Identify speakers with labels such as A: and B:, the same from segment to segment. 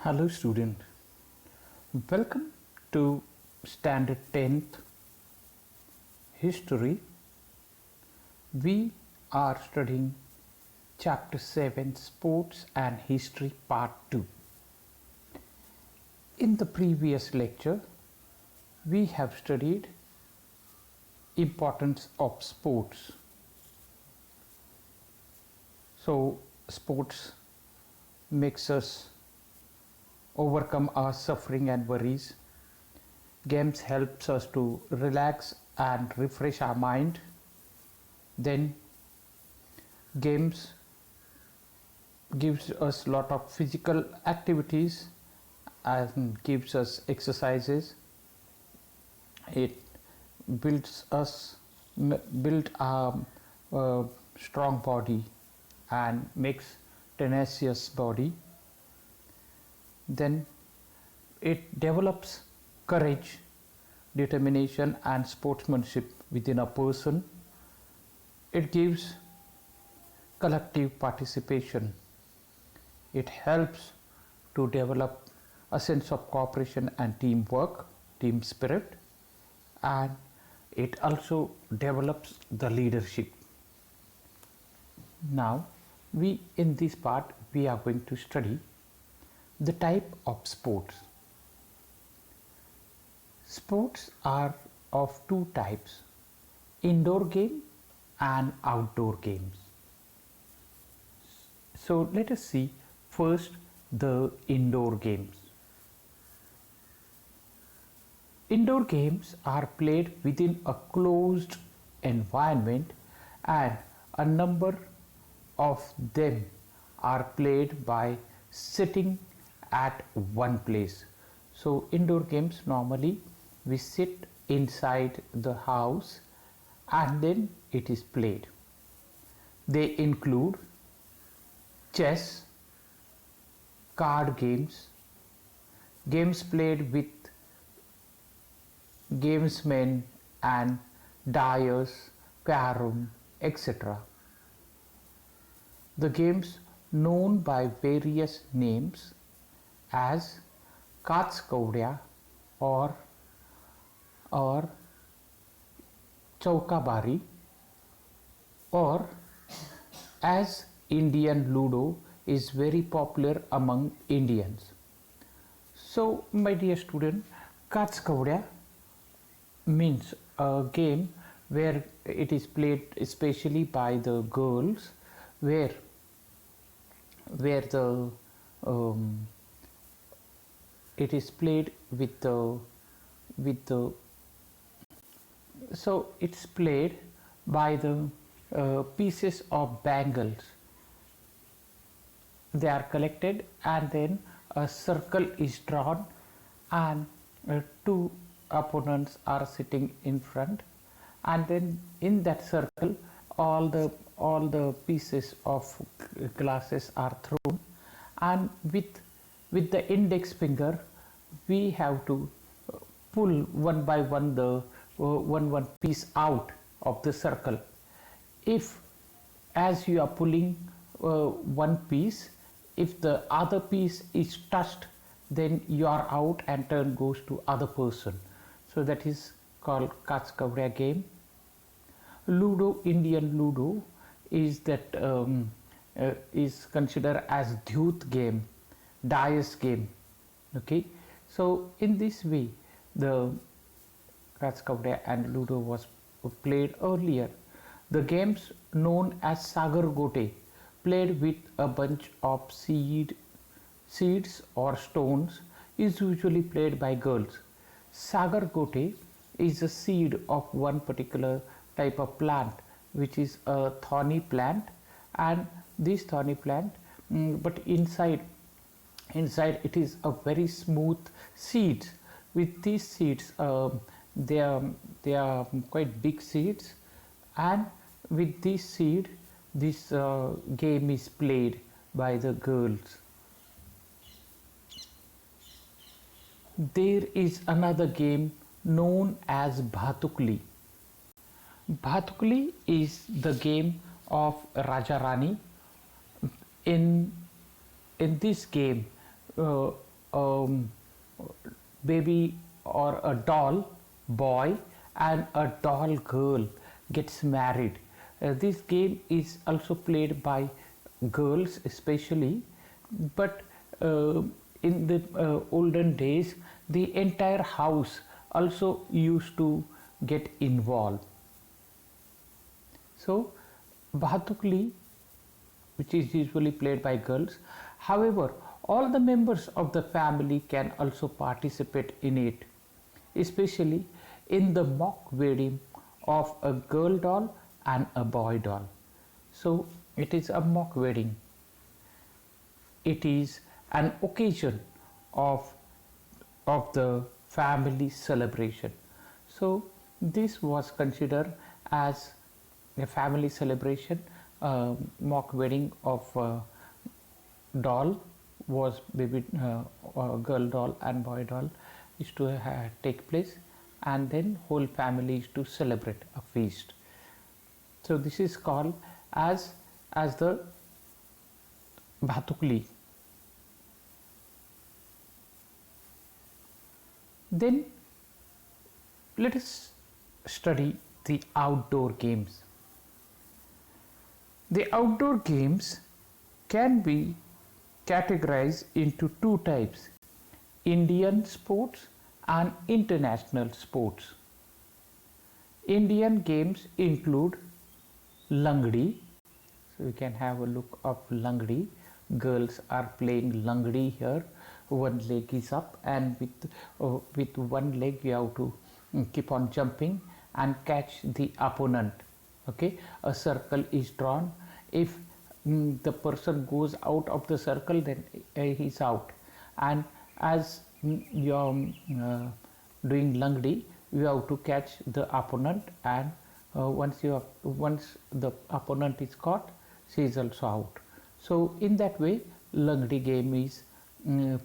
A: Hello student, welcome to standard 10th history. We are studying chapter 7 sports and history part 2. In the previous lecture we have studied importance of sports. So sports makes us overcome our suffering and worries. Games helps us to relax and refresh our mind. Then games gives us lot of physical activities and gives us exercises. It builds our strong body and makes tenacious body. Then it develops courage, determination and sportsmanship within a person. It gives collective participation. It helps to develop a sense of cooperation and teamwork, team spirit, and it also develops the leadership. Now in this part we are going to study the type of sports. Sports are of two types, indoor game and outdoor games. So let us see first the indoor games. Indoor games are played within a closed environment and a number of them are played by sitting at one place. So indoor games, normally we sit inside the house and then it is played. They include chess, card games, games played with gamesmen and dice, carom, etc. The games known by various names as Katskaudia or Chaukabari, or as Indian Ludo is very popular among Indians. So my dear student, Katskaudia means a game where it is played especially by the girls, where the it is played with the so it's played by the pieces of bangles. They are collected and then a circle is drawn and two opponents are sitting in front, and then in that circle all the pieces of glasses are thrown, and with the index finger we have to pull one by one the one piece out of the circle. If as you are pulling one piece, if the other piece is touched, then you are out and turn goes to other person. So that is called Katskaudia game. Ludo, Indian Ludo is is considered as Dhyut game, dice game. Okay, so in this way the Katskaudia and Ludo was played earlier. The games known as Sagargote, played with a bunch of seeds or stones, is usually played by girls. Sagargote is a seed of one particular type of plant, which is a thorny plant, and this thorny plant, but inside it is a very smooth seeds. With these seeds, they are quite big seeds, and with this seed this game is played by the girls. There is another game known as Bhatukli. Bhatukli is the game of Raja Rani. In this game, baby or a doll boy and a doll girl gets married. This game is also played by girls especially, but in the olden days the entire house also used to get involved. So Bhatukli, which is usually played by girls. However, all the members of the family can also participate in it, especially in the mock wedding of a girl doll and a boy doll. So it is a mock wedding. It is an occasion of the family celebration. So this was considered as a family celebration. Mock wedding of doll was baby girl doll and boy doll is to take place, and then whole family is to celebrate a feast. So this is called as the Bhatukli. Then let us study the outdoor games. The outdoor games can be categorized into two types: Indian sports and international sports. Indian games include Langdi. So you can have a look of Langdi. Girls are playing Langdi here. One leg is up, and with one leg you have to keep on jumping and catch the opponent. Okay, a circle is drawn. If the person goes out of the circle, then he's out. And as you're doing Langdi, you have to catch the opponent, and once the opponent is caught, she is also out. So in that way Langdi game is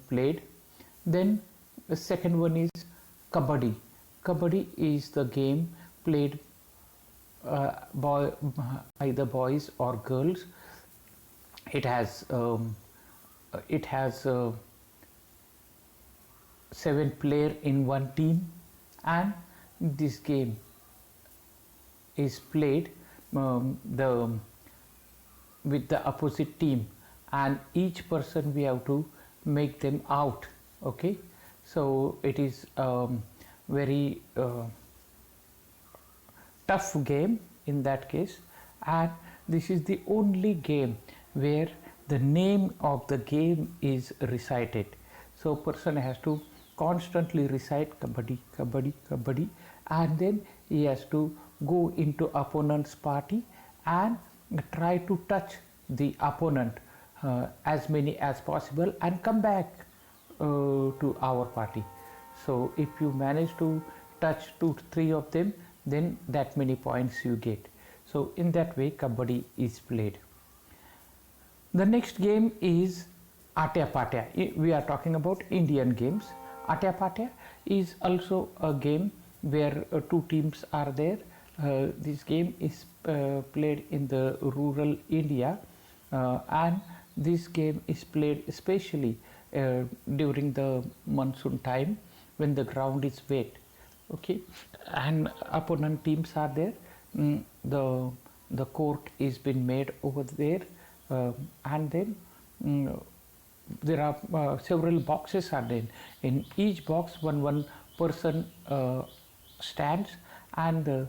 A: played. Then the second one is Kabaddi. Kabaddi is the game played by either boys or girls. It has 7 players in one team, and this game is played with the opposite team, and each person we have to make them out. Okay, so it is very tough game in that case, and this is the only game where the name of the game is recited. So person has to constantly recite Kabaddi, Kabaddi, Kabaddi, and then he has to go into opponent's party and try to touch the opponent as many as possible and come back to our party. So if you manage to touch 2-3 of them, then that many points you get. So in that way Kabaddi is played. The next game is Atapataya. We are talking about Indian games. Atapataya is also a game where 2 teams are there. This game is played in the rural India, and this game is played especially during the monsoon time when the ground is wet. Okay, and opponent teams are there. The court is been made over there, and then there are several boxes are there. In each box one person stands, and the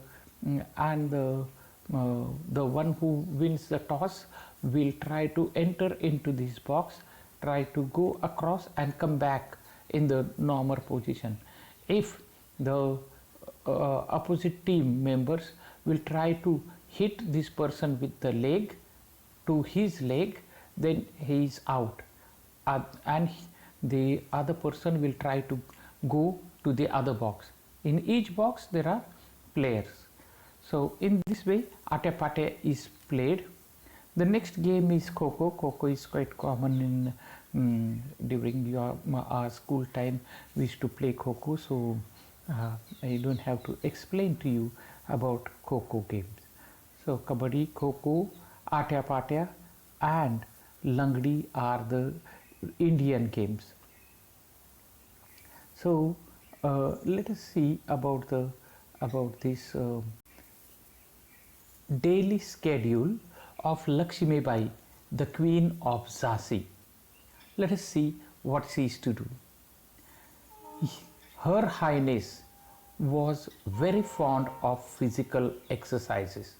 A: one who wins the toss will try to enter into this box, try to go across and come back in the normal position. If the opposite team members will try to hit this person with the leg to his leg, then he is out, and the other person will try to go to the other box. In each box there are players. So in this way Atapataya is played. The next game is Kho-Kho. Kho-Kho is quite common in during our school time. We used to play Kho-Kho, so I don't have to explain to you about Kho-Kho games. So Kabaddi, Kho-Kho, Atapataya and Langdi are the Indian games. So let us see about this daily schedule of Lakshmi Bai, the Queen of Jhansi. Let us see what she is to do. Her Highness was very fond of physical exercises.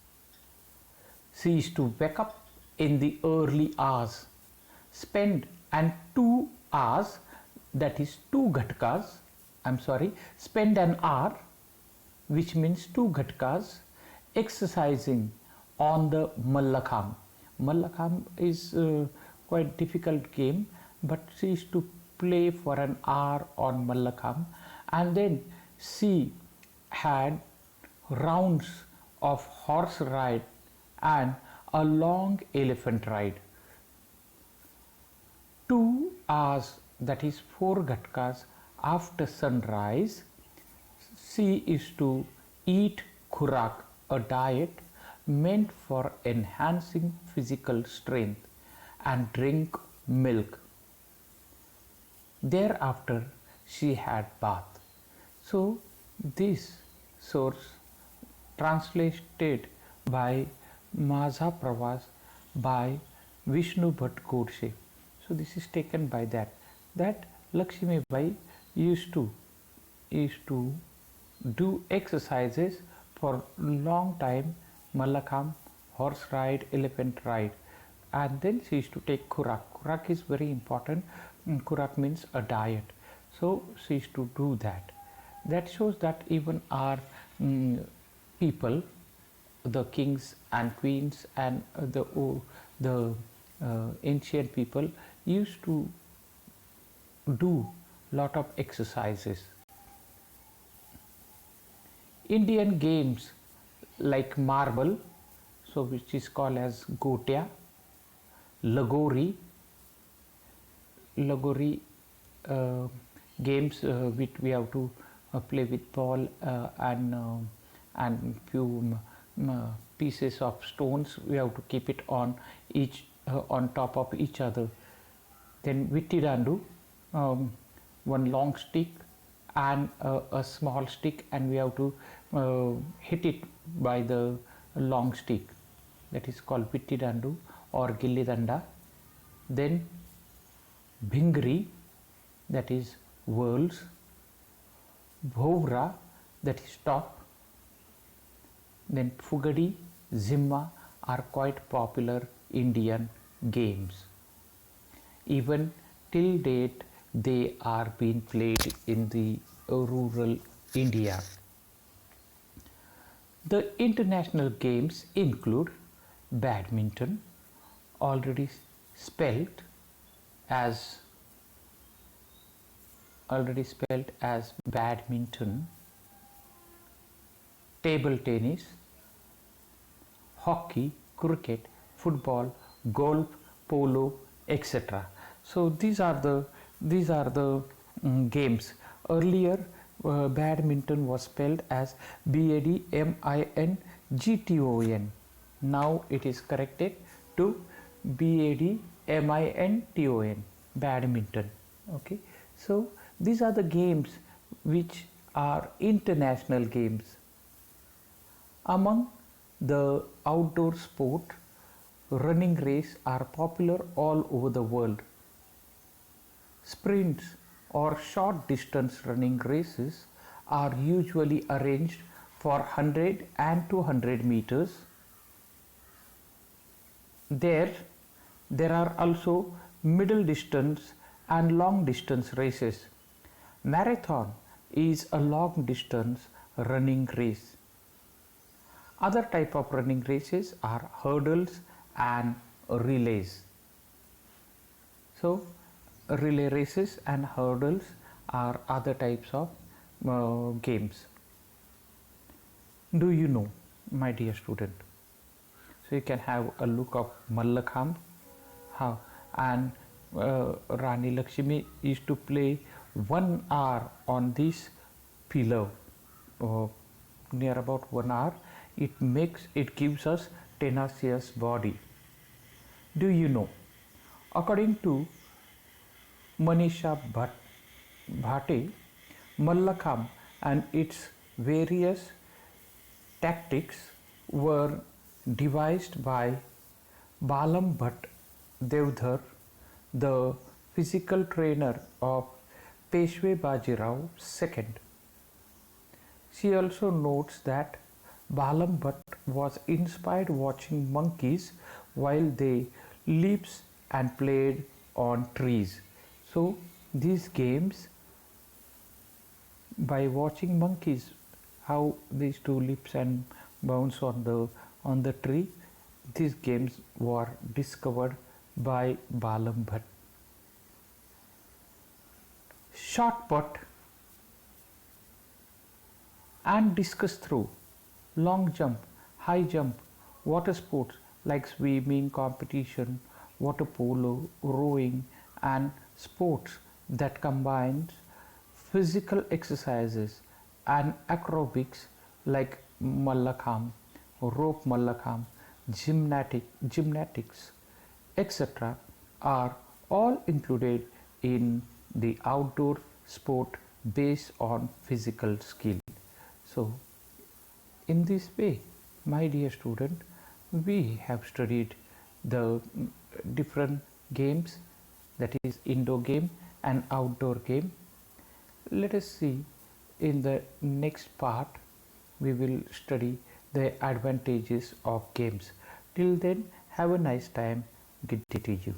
A: She used to wake up in the early hours, spend and 2 hours, that is 2 ghatkas, spend an hour, which means 2 ghatkas, exercising on the Mallakham. Mallakham is quite difficult game, but she used to play for an hour on Mallakham, and then she had rounds of horse ride and a long elephant ride. 2 hours, that is 4 ghatkas, after sunrise, she is to eat khurak, a diet meant for enhancing physical strength, and drink milk. Thereafter, she had bath. So, this source translated by Mazha Pravas by Vishnu Bhatt Godse. So, this is taken by that Lakshmi Bai used to do exercises for long time, Mallakham, horse ride, elephant ride, and then she used to take khurak. Khurak is very important. Khurak means a diet. So she used to do that. That shows that even our people, the kings and queens and the ancient people used to do lot of exercises. Indian games like marble, so which is called as gotia, lagori games which we have to play with ball and few pieces of stones, we have to keep it on each on top of each other. Then vittidandu, one long stick and a small stick, and we have to hit it by the long stick, that is called vittidandu or gillidanda. Then bhingri, that is whirls, bhovra, that is top. Then fugadi, zimma are quite popular Indian games. Even till date they are being played in the rural India. The international games include badminton, already spelled as badminton, table tennis, hockey, cricket, football, golf, polo, etc. So these are the games. Earlier, badminton was spelled as badminton. Now it is corrected to badminton, badminton. Okay, so these are the games which are international games. Among the outdoor sport, running race are popular all over the world. Sprints or short distance running races are usually arranged for 100 and 200 meters. There are also middle distance and long distance races. Marathon is a long distance running race. Other type of running races are hurdles and relays. So relay races and hurdles are other types of games. Do you know, my dear student? So you can have a look of Mallakham, how and Rani Lakshmi used to play 1 hour on this pillow, near about 1 hour. It gives us tenacious body. Do you know? According to Manisha Bhate, Mallakhamb and its various tactics were devised by Balam Bhatt Devdhar, the physical trainer of Peshwe Bajirao II. She also notes that Balam Bhatt was inspired watching monkeys while they leaps and played on trees. So these games, by watching monkeys how these two leaps and bounce on the tree, these games were discovered by Balam Bhatt. Shot put and discuss throw, long jump, high jump, water sports like swimming competition, water polo, rowing, and sports that combines physical exercises and aerobics like Mallakhamb, rope Mallakhamb, gymnastics, etc. are all included in the outdoor sport based on physical skill. So, in this way, my dear student, we have studied the different games, that is indoor game and outdoor game. Let us see in the next part we will study the advantages of games. Till then, have a nice time. Good day to you.